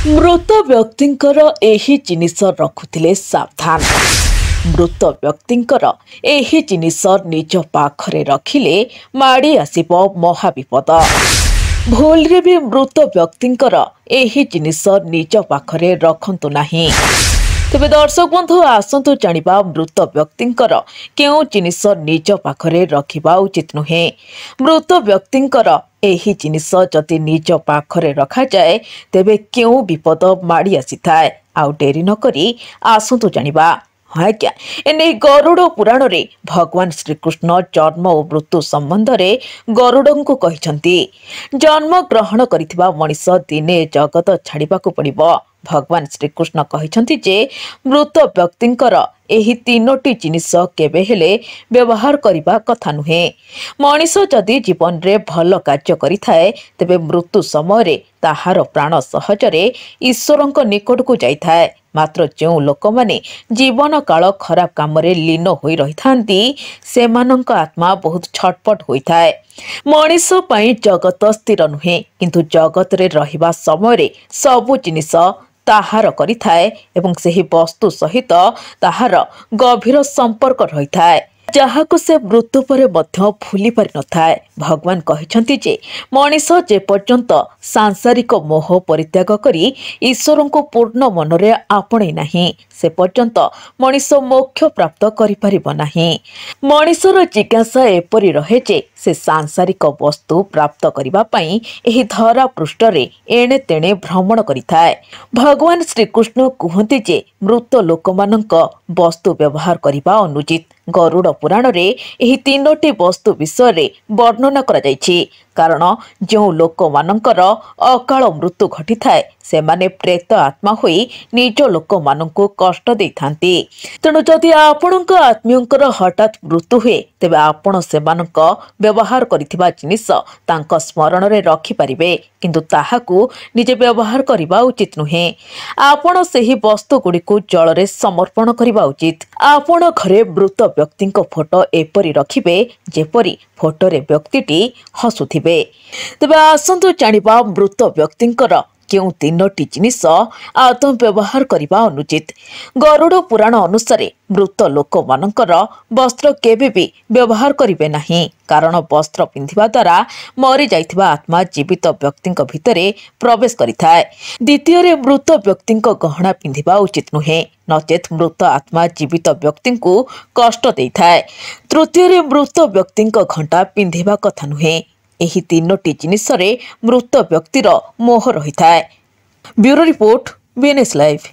मृत व्यक्तिंकर एही जिनिस रखुथिले सावधान। मृत व्यक्तिंकर एही जिनिस निज पाखरे रखिले माड़ी आसिबो महाविपद। भूल रे भी मृत व्यक्तिंकर एही जिनिस निज पाखरे रखंतु नाही। तेबे दर्शक बंधु आसंतु जानिबा मृत व्यक्तिंकर केउ जिनिस निज पाखरे रखिबा उचित नुहे। मृत व्यक्तिंकर एही जिनिस जदि निज पाखरे रखा जाए तेबे केउ विपद माड़ी आसीथाए। आउ डेरी न करी आसंतु जानिबा। हाँ क्या एने गरुड़ पुराण रे भगवान श्रीकृष्ण जन्म और मृत्यु संबंध रे गरुड़ंकु कहिसंती जन्म ग्रहण करिथिबा मनिष दिने जगत छाड़िबाकु पड़िबो। भगवान श्रीकृष्ण कहिसंती जे मृत व्यक्तिंकर एही तीनोटी जिनिस केबे हेले व्यवहार करिबा कथा नुहे। मनिष जदि जीवन रे भल कार्य करिथाए तेबे मृत्यु समय रे ताहार प्राण सहजरे ईश्वरंक निकटकु जाइथाए। मात्र जो लोक माने जीवन काल खराब काम रे लीन होई रहिथांती सेमानंक आत्मा बहुत छटपट होइथाए। मनिष पई जगत स्थिर नुहे किंतु जगत रे रहिबा समय रे सबु जिनिस ताहार करिथाए एवं सेही वस्तु सहित ताहार गभीर संपर्क रहिथाए जहाको से मृत्यु परे मध्य भूली पारि नथाए। भगवान कहिसंती जे मनिष जे पर्यंत सांसारिक मोह परित्याग करी ईश्वरंको पूर्ण मनरे आपणे नाही से पर्यंत मनिष मोक्ष प्राप्त करि परिबो नाही। मनिषर जिज्ञासा एपरि रहे जे से सांसारिक वस्तु प्राप्त करिबा पई एही धरा पृष्ठ रे एणे तेणे भ्रमण करिथाए। भगवान श्रीकृष्ण कुहंती जे मृत लोकमानंक वस्तु व्यवहार करिबा अनुचित। गरुड़ पुराण रे एही तीनोटी वस्तु विषय रे वर्णना करा जायछि कारण जो लोक मानकर अकाल मृत्यु घटी थाए से माने प्रेत आत्मा होई निज लोक मानंकु कष्ट देई थांती। तेणु जदि आपणक आत्मीयंकर हठात मृत्यु हुए तेबे आपण सेमानक व्यवहार करिथिबा जिनिस तांक स्मरण रे रखि परिबे किंतु ताहाकु निजे व्यवहार करिबा उचित नुहे। आपण सेही वस्तु गुड़िकु जल रे समर्पण करिबा उचित। आपण घरे मृत व्यक्तिंक फोटो एपरि रखिबे जेपरि फोटो रे व्यक्तिटी हसुथिबे। तेबे आसंतु जानिबा मृत व्यक्तिंकर केउ तीनोटी जिनिस आदौ व्यवहार करिबा अनुचित। गरुड़ पुराण अनुसार मृत लोक मानकर वस्त्र केबे भी व्यवहार करिबे नाही कारण वस्त्र पिंधिबा द्वारा मरी जाइथिबा आत्मा जीवित व्यक्तिंक भितरे प्रवेश करिथाए। द्वितीय रे मृत व्यक्तिंक गहना पिंधिबा उचित नुहे नचेत मृत आत्मा जीवित व्यक्तिंकु कष्ट देइथाए। तृतीय रे मृत व्यक्तिंक घंटा पिंधिबा कथा नुहे। एही तीनोटी जिनिस रे मृत व्यक्तिर मोह रहिथाए। Bureau report BNS live.